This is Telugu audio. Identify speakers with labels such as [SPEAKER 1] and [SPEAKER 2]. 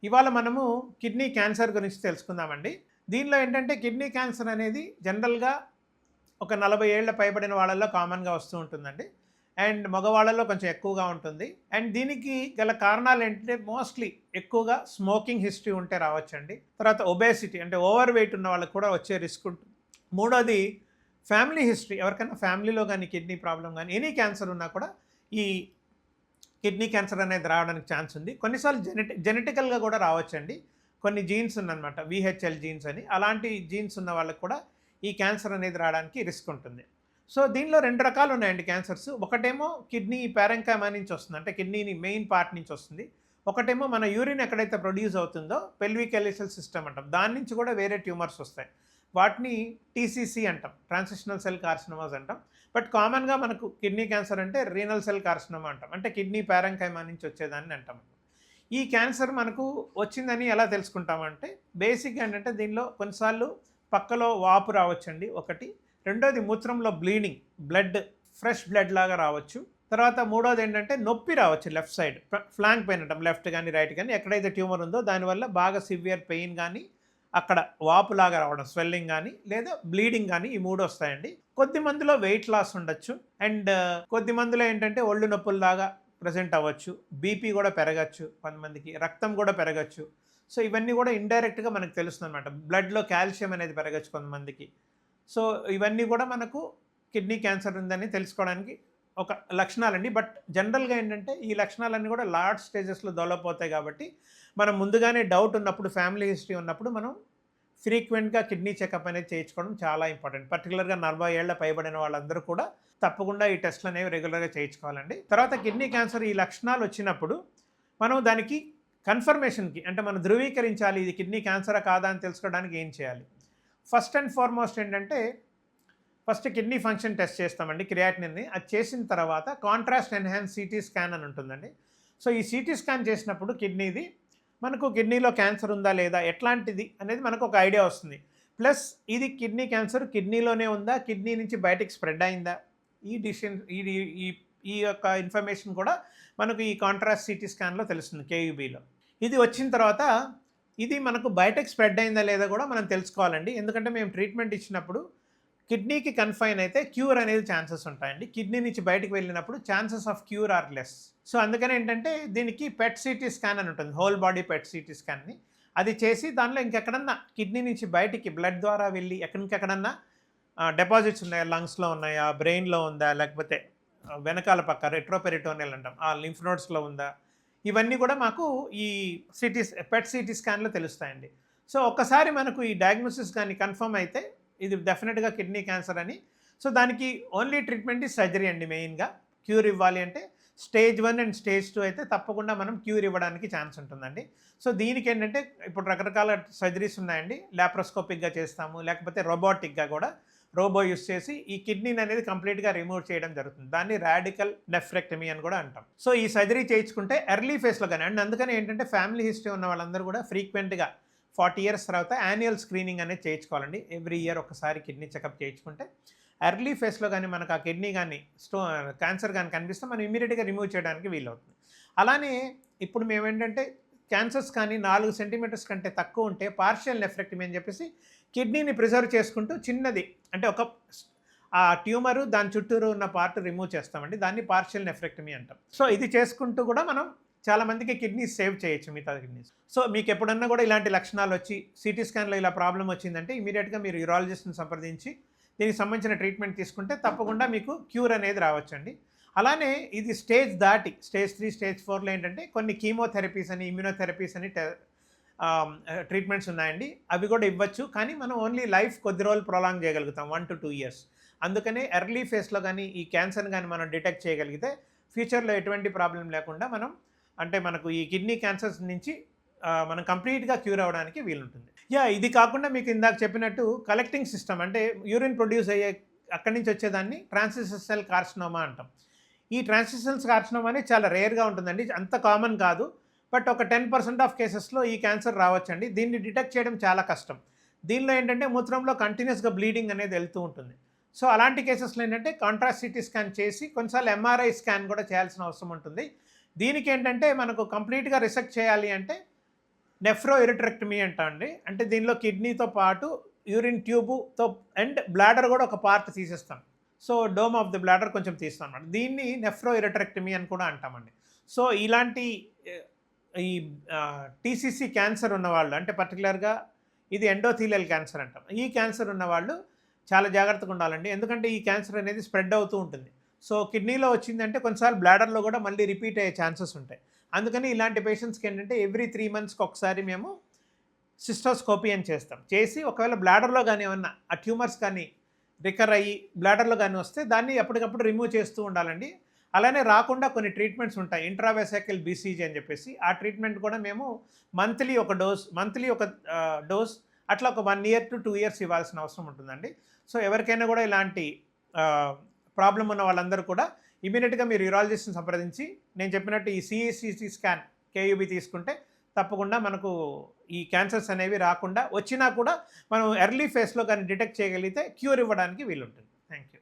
[SPEAKER 1] ఇవాళ మనము కిడ్నీ క్యాన్సర్ గురించి తెలుసుకుందామండి. దీనిలో ఏంటంటే కిడ్నీ క్యాన్సర్ అనేది జనరల్‌గా ఒక 40 ఏళ్ల పైబడిన వాళ్ళలో కామన్‌గా వస్తూ ఉంటుందండి. అండ్ మగవాళ్ళలో కొంచెం ఎక్కువగా ఉంటుంది. అండ్ దీనికి గల కారణాలేంటంటే మోస్ట్‌లీ ఎక్కువగా స్మోకింగ్ హిస్టరీ ఉంటే రావచ్చండి. తర్వాత ఒబేసిటీ అంటే ఓవర్ వెయిట్ ఉన్న వాళ్ళకి కూడా వచ్చే రిస్క్ ఉంటుంది. మూడోది ఫ్యామిలీ హిస్టరీ ఎవరికైనా ఫ్యామిలీలో గాని కిడ్నీ ప్రాబ్లమ్ గాని ఎనీ క్యాన్సర్ ఉన్నా కూడా ఈ కిడ్నీ క్యాన్సర్ అనేది రావడానికి ఛాన్స్ ఉంది. కొన్నిసార్లు జెనెటికల్‌గా కూడా రావచ్చండి. కొన్ని జీన్స్ ఉందన్నమాట. వీహెచ్ఎల్ జీన్స్ అని. అలాంటి జీన్స్ ఉన్న వాళ్ళకి కూడా ఈ క్యాన్సర్ అనేది రావడానికి రిస్క్ ఉంటుంది. సో, దీనిలో 2 రకాలు ఉన్నాయండి క్యాన్సర్స్. ఒకటేమో కిడ్నీ పారెంకైమా నుంచి వస్తుంది. అంటే కిడ్నీని మెయిన్ పార్ట్ నుంచి వస్తుంది. ఒకటేమో మన యూరిన్ ఎక్కడైతే ప్రొడ్యూస్ అవుతుందో పెల్విక్ ఎలిసల్ సిస్టమ్ అంటాం. దాని నుంచి కూడా వేరే ట్యూమర్స్ వస్తాయి. వాటిని టీసీసీ అంటాం. ట్రాన్సిషనల్ సెల్ కార్సినోమాస్ అంటాం. బట్ కామన్‌గా మనకు కిడ్నీ క్యాన్సర్ అంటే రీనల్ సెల్ కార్సినోమా అంటాం. అంటే కిడ్నీ పారెంకైమా నుంచి వచ్చేదాన్ని అంటాం. ఈ క్యాన్సర్ మనకు వచ్చిందని ఎలా తెలుసుకుంటామంటే బేసిక్‌గా ఏంటంటే దీనిలో కొన్నిసార్లు పక్కలో వాపు రావచ్చండి ఒకటి. రెండోది మూత్రంలో బ్లీడింగ్, ఫ్రెష్ బ్లడ్ లాగా రావచ్చు. తర్వాత మూడోది ఏంటంటే నొప్పి రావచ్చు లెఫ్ట్ సైడ్. ఫ్లాంక్ పెయిన్ అంటాం. లెఫ్ట్ గాని, రైట్ గాని ఎక్కడైతే ట్యూమర్ ఉందో దానివల్ల బాగా సివియర్ పెయిన్ గాని, అక్కడ వాపులాగా రావడం స్వెల్లింగ్ గాని, లేదా బ్లీడింగ్ గాని ఈ 3 వస్తాయండి. కొద్ది మందిలో వెయిట్ లాస్ ఉండొచ్చు. అండ్ కొద్ది మందిలో ఏంటంటే ఒళ్ళు నొప్పుల్లాగా ప్రెజెంట్ అవ్వచ్చు. బీపీ కూడా పెరగచ్చు కొంతమందికి. రక్తం కూడా పెరగచ్చు. సో, ఇవన్నీ కూడా ఇండైరెక్ట్‌గా మనకు తెలుస్తుందనమాట. బ్లడ్‌లో కాల్షియం అనేది పెరగచ్చు కొంతమందికి. సో, ఇవన్నీ కూడా మనకు కిడ్నీ క్యాన్సర్ ఉందని తెలుసుకోవడానికి ఒక లక్షణాలండి. బట్ జనరల్‌గా ఏంటంటే ఈ లక్షణాలన్నీ కూడా లాస్ట్ స్టేజెస్‌లో డెవలప్ అవుతాయి కాబట్టి మనం ముందుగానే డౌట్ ఉన్నప్పుడు, ఫ్యామిలీ హిస్టరీ ఉన్నప్పుడు మనం ఫ్రీక్వెంట్‌గా కిడ్నీ చెకప్ అనేది చేయించుకోవడం చాలా ఇంపార్టెంట్. పర్టిక్యులర్‌గా 40 ఏళ్ల పైబడిన వాళ్ళందరూ కూడా తప్పకుండా ఈ టెస్ట్‌లు అనేవి రెగ్యులర్‌గా చేయించుకోవాలండి. తర్వాత కిడ్నీ క్యాన్సర్ ఈ లక్షణాలు వచ్చినప్పుడు మనం దానికి కన్ఫర్మేషన్‌కి అంటే మనం ధృవీకరించాలి ఇది కిడ్నీ క్యాన్సరా కాదా అని తెలుసుకోవడానికి ఏం చేయాలి? ఫస్ట్ అండ్ ఫార్మోస్ట్ ఏంటంటే ఫస్ట్ కిడ్నీ ఫంక్షన్ టెస్ట్ చేస్తామండి క్రియాటినిన్‌ని. అది చేసిన తర్వాత కాంట్రాస్ట్ ఎన్హాన్స్ సిటీ స్కాన్ అని ఉంటుందండి. సో, ఈ సిటీ స్కాన్ చేసినప్పుడు కిడ్నీది మనకు కిడ్నీలో క్యాన్సర్ ఉందా లేదా ఎట్లాంటిది అనేది మనకు ఒక ఐడియా వస్తుంది. ప్లస్ ఇది కిడ్నీ క్యాన్సర్ కిడ్నీలోనే ఉందా? కిడ్నీ నుంచి బయటికి స్ప్రెడ్ అయిందా? ఈ డిసిషన్ ఇది ఈ ఈ యొక్క ఇన్ఫర్మేషన్ కూడా మనకు ఈ కాంట్రాస్ట్ సిటీ స్కాన్‌లో తెలుస్తుంది కేయూబీలో. ఇది వచ్చిన తర్వాత ఇది మనకు బయటకి స్ప్రెడ్ అయిందా లేదా కూడా మనం తెలుసుకోవాలండి. ఎందుకంటే మేము ట్రీట్మెంట్ ఇచ్చినప్పుడు కిడ్నీకి కన్ఫైన్ అయితే క్యూర్ అనేది ఛాన్సెస్ ఉంటాయండి. కిడ్నీ నుంచి బయటకు వెళ్ళినప్పుడు chances of cure are less. So, అందుకని ఏంటంటే దీనికి పెట్ సిటీ స్కాన్ అని ఉంటుంది. హోల్ బాడీ పెట్ సిటీ స్కాన్‌ని. అది చేసి దానిలో ఇంకెక్కడన్నా కిడ్నీ నుంచి బయటికి బ్లడ్ ద్వారా వెళ్ళి ఇంకెక్కడన్నా డిపాజిట్స్ ఉన్నాయా? లంగ్స్‌లో ఉన్నాయా? బ్రెయిన్‌లో ఉందా? లేకపోతే వెనకాల పక్క రెట్రోపెరిటోనియల్ అంటాం. ఆ లింఫ్ నోడ్స్‌లో ఉందా? ఇవన్నీ కూడా మాకు ఈ పెట్ సిటీ స్కాన్‌లో తెలుస్తాయండి. సో, ఒక్కసారి మనకు ఈ డయాగ్నోసిస్ గాని కన్ఫర్మ్ అయితే ఇది డెఫినిట్‌గా కిడ్నీ క్యాన్సర్ అని. సో, దానికి ఓన్లీ ట్రీట్మెంట్ ఈజ్ సర్జరీ అండి మెయిన్‌గా. క్యూర్ ఇవ్వాలి అంటే స్టేజ్ 1 అండ్ స్టేజ్ 2 అయితే తప్పకుండా మనం క్యూర్ ఇవ్వడానికి ఛాన్స్ ఉంటుందండి. సో, దీనికేంటంటే ఇప్పుడు రకరకాల సర్జరీస్ ఉన్నాయండి. లాప్రోస్కోపిక్‌గా చేస్తాము. లేకపోతే రోబోటిక్‌గా కూడా రోబో యూజ్ చేసి ఈ కిడ్నీని అనేది కంప్లీట్‌గా రిమూవ్ చేయడం జరుగుతుంది. దాన్ని రాడికల్ నెఫ్రెక్టమీ అని కూడా అంటాం. సో, ఈ సర్జరీ చేయించుకుంటే ఎర్లీ ఫేస్‌లో గాని అండ్ అందుకని ఏంటంటే ఫ్యామిలీ హిస్టరీ ఉన్న వాళ్ళందరూ కూడా ఫ్రీక్వెంట్‌గా 40 ఇయర్స్ తర్వాత యాన్యువల్ స్క్రీనింగ్ అనేది చేయించుకోవాలండి. ఎవ్రీ ఇయర్ ఒకసారి కిడ్నీ చెకప్ చేయించుకుంటే ఎర్లీ ఫేస్‌లో గాని మనకు ఆ కిడ్నీ గాని క్యాన్సర్ గాని కనిపిస్తే మనం ఇమ్మీడియేట్‌గా రిమూవ్ చేయడానికి వీలవుతుంది. అలానే ఇప్పుడు మేమేంటంటే క్యాన్సర్స్ కానీ 4 సెంటీమీటర్స్ కంటే తక్కువ ఉంటే పార్షియల్ నెఫ్రెక్టమీ అని చెప్పేసి కిడ్నీని ప్రిజర్వ్ చేసుకుంటూ చిన్నది అంటే ఆ ట్యూమరు దాని చుట్టూరు ఉన్న పార్ట్ రిమూవ్ చేస్తామండి. దాన్ని పార్షియల్ నెఫ్రెక్టమీ అంటాం. సో, ఇది చేసుకుంటూ కూడా మనం చాలా మందికి కిడ్నీస్ సేవ్ చేయొచ్చు మిగతా కిడ్నీస్. సో, మీకు ఎప్పుడన్నా కూడా ఇలాంటి లక్షణాలు వచ్చి సిటీ స్కాన్‌లో ఇలా ప్రాబ్లమ్ వచ్చిందంటే ఇమ్మీడియేట్‌గా మీరు యూరాలజిస్ట్‌ని సంప్రదించి దీనికి సంబంధించిన ట్రీట్మెంట్ తీసుకుంటే తప్పకుండా మీకు క్యూర్ అనేది రావచ్చండి. అలానే ఇది స్టేజ్ దాటి స్టేజ్ 3, స్టేజ్ 4లో ఏంటంటే కొన్ని కీమోథెరపీస్ అని, ఇమ్యునోథెరపీస్ అని ట్రీట్మెంట్స్ ఉన్నాయండి. అవి కూడా ఇవ్వచ్చు. కానీ మనం ఓన్లీ లైఫ్ కొద్ది రోజులు ప్రొలాంగ్ చేయగలుగుతాం 1-2 ఇయర్స్. అందుకనే ఎర్లీ ఫేస్‌లో గాని ఈ క్యాన్సర్‌ని గాని మనం డిటెక్ట్ చేయగలిగితే ఫ్యూచర్‌లో ఎటువంటి ప్రాబ్లమ్ లేకుండా మనం అంటే మనకు ఈ కిడ్నీ క్యాన్సర్స్ నుంచి మనం కంప్లీట్‌గా క్యూర్ అవ్వడానికి వీలుంటుంది. ఇది కాకుండా మీకు ఇందాక చెప్పినట్టు కలెక్టింగ్ సిస్టమ్ అంటే యూరిన్ ప్రొడ్యూస్ అయ్యే అక్కడి నుంచి వచ్చేదాన్ని ట్రాన్సిషన్ సెల్ కార్సినోమా అంటాం. ఈ ట్రాన్సిషన్ కార్సినోమా అనేది చాలా రేర్‌గా ఉంటుందండి. అంత కామన్ కాదు. బట్ ఒక 10% ఆఫ్ కేసెస్‌లో ఈ క్యాన్సర్ రావచ్చండి. దీన్ని డిటెక్ట్ చేయడం చాలా కష్టం. దీనిలో ఏంటంటే మూత్రంలో కంటిన్యూస్‌గా బ్లీడింగ్ అనేది వెళ్తూ ఉంటుంది. సో, అలాంటి కేసెస్‌లో ఏంటంటే కాంట్రాస్ట్ సిటీ స్కాన్ చేసి కొన్నిసార్లు ఎంఆర్ఐ స్కాన్ కూడా చేయాల్సిన అవసరం ఉంటుంది. దీనికేంటంటే మనకు కంప్లీట్‌గా రిసెక్ట్ చేయాలి అంటే నెఫ్రో ఇరిట్రెక్టమీ అంటామండి. అంటే దీనిలో కిడ్నీతో పాటు యూరిన్ ట్యూబ్‌తో అండ్ బ్లాడర్ కూడా ఒక పార్ట్ తీసేస్తాం. So, dome of the bladder కొంచెం తీస్తాం అన్నమాట. దీన్ని నెఫ్రో ఇరిట్రెక్టమీ అని కూడా అంటామండి. సో, ఇలాంటి ఆహ్, ఈ టీసీసీ క్యాన్సర్ ఉన్నవాళ్ళు అంటే పర్టిక్యులర్‌గా ఇది ఎండోథీలియల్ క్యాన్సర్ అంటాం. ఈ క్యాన్సర్ ఉన్నవాళ్ళు చాలా జాగ్రత్తగా ఉండాలండి. ఎందుకంటే ఈ క్యాన్సర్ అనేది స్ప్రెడ్ అవుతూ ఉంటుంది. సో, కిడ్నీలో వచ్చిందంటే కొన్నిసార్లు బ్లాడర్‌లో కూడా మళ్ళీ రిపీట్ అయ్యే ఛాన్సెస్ ఉంటాయి. అందుకని ఇలాంటి పేషెంట్స్‌కి ఏంటంటే ఎవ్రీ 3 మంత్స్‌కి ఒకసారి మేము సిస్టోస్కోపీ అని చేస్తాం. చేసి ఒకవేళ బ్లాడర్‌లో గాని ఏమన్నా ఆ ట్యూమర్స్ కానీ రికర్ అయ్యి బ్లాడర్‌లో గాని వస్తే దాన్ని ఎప్పటికప్పుడు రిమూవ్ చేస్తూ ఉండాలండి. అలానే రాకుండా కొన్ని ట్రీట్మెంట్స్ ఉంటాయి. ఇంట్రావెసికల్ బీసీజీ అని చెప్పేసి ఆ ట్రీట్మెంట్ కూడా మేము మంత్లీ ఒక డోస్ అట్లా ఒక 1 ఇయర్ టు 2 ఇయర్స్ ఇవ్వాల్సిన అవసరం ఉంటుందండి. సో, ఎవరికైనా కూడా ఇలాంటి ప్రాబ్లమ్ ఉన్న వాళ్ళందరూ కూడా ఇమ్మీడియట్‌గా మీరు యూరాలజిస్ట్‌ని సంప్రదించి నేను చెప్పినట్టు ఈ సీఈసీసీ స్కాన్, కేయూబీ తీసుకుంటే తప్పకుండా మనకు ఈ క్యాన్సర్స్ అనేవి రాకుండా వచ్చినా కూడా మనం ఎర్లీ ఫేస్‌లో కానీ డిటెక్ట్ చేయగలిగితే క్యూర్ ఇవ్వడానికి వీలుంటుంది. Thank you.